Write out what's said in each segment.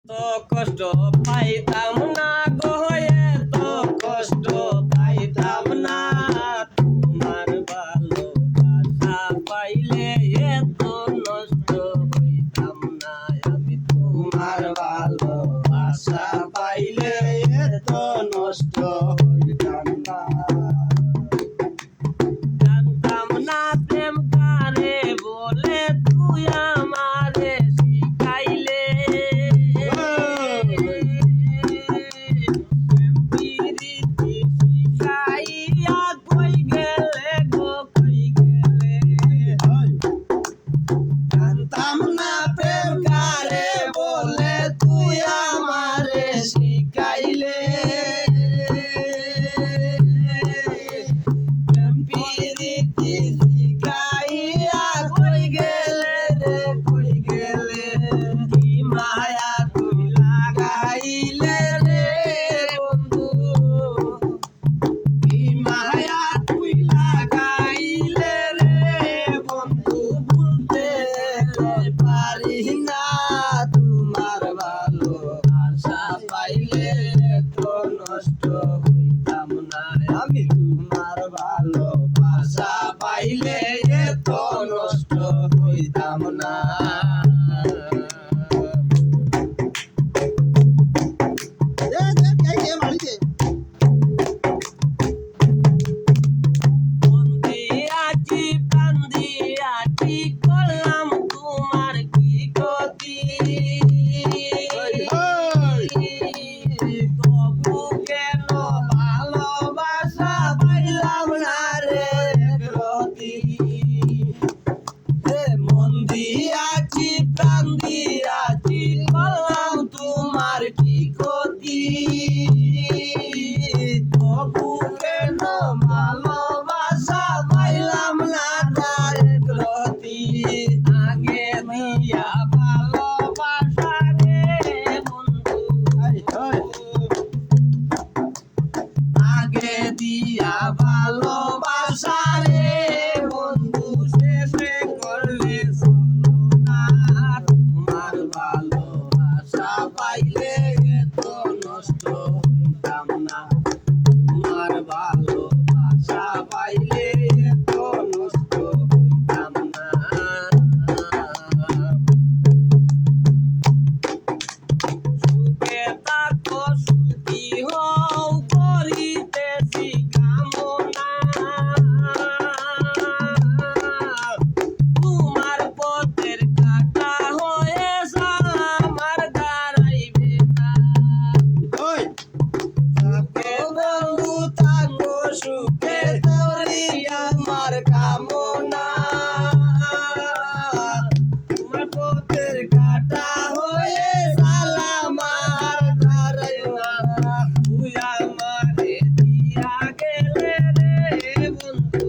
তো কষ্ট পাইতাম না গো, এত কষ্ট পাইতাম না। তোমার ভালোবাসা পাইলে এত নষ্ট হইতাম না। আমি তোমার ভালোবাসা পাইলে এত নষ্ট হইতাম না। জানতাম না প্রেম কারে বলে, তুই আমারে শিখাইলে। জানতাম না প্রেম কারে বলে, তুই আমারে শিখাইলে। প্রেম প্রীতি শিখাইয়া কই গেলে রে, কই গেলে। কি মায়া তুই লাগাইলে রে বন্ধু, কি মায়া তুই লাগাইলে রে বন্ধু। বলতে পারি না তোমার ভালোবাসা পাইলে তো নষ্ট হইতাম না। আমি তোমার ভালোবাসা পাইলে এত নষ্ট হইতাম না। মন দিয়াছি প্রাণ দিয়াছি, করলাম তোমার কি ক্ষতি। তবু কেন ভালোবাসা পাইলাম না রে প্রতি। মন দিয়াছি প্রাণ দিয়াছি, করলাম তোমার কি ক্ষতি। তবু কেন ভালোবাসা পাইলাম না তার প্রতি। আগে দিয়া ভালোবাসা রে বন্ধু, আগে দিয়া ভালোবাসা রে বন্ধু। শেষে করলে চলো না, তোমার ভালোবাসা পাইলে এত নষ্ট হইতাম না। তোমার ভালোবাসা পাইলে এত নষ্ট হইতাম না। সুখে থাকো সুখী হও, করিতেছি কামনা। তোমার পথের কাটা হয়ে আমার দাঁড়াইবে না। সুখে বন্ধু থাকো সুখে, তোরি আমার কামনা। তোমার পথের কাটা হয়ে আমার দাঁড়াইবে না। তুই আমারে দিয়া গেলে রে বন্ধু,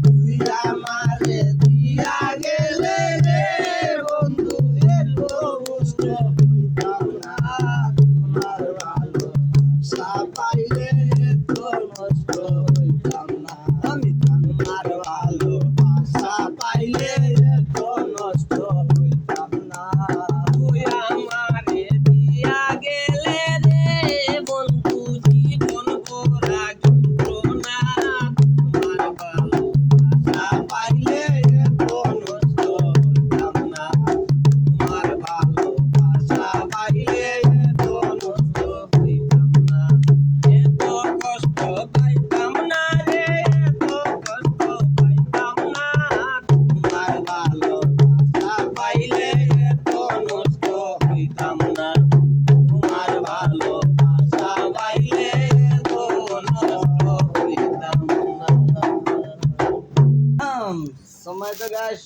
তুই আমারে দিয়া গেলে রে বন্ধু। এত কষ্ট হইতাম না, তোমার ভালোবাসা পাইলে এত নষ্ট হইতাম না। আমি তোমার ভালোবাসা পাইলে এত নষ্ট হইতাম না। তুই আমারে দিয়া গেলে রে বন্ধু, জীবন ভরা যন্ত্রণা। তোমার ভালোবাসা পাইলে এত নষ্ট হইতাম না। তোমার ভালোবাসা পাইলে এত নষ্ট হইতাম না। এত কষ্ট পাইতাম না রে, এত কষ্ট পাইতাম না। তোমার ভালোবাসা পাইলে এত নষ্ট হইতাম না। তোমার ভালোবাসা পাইলে এত নষ্ট হইতাম না। সময় তো গাছ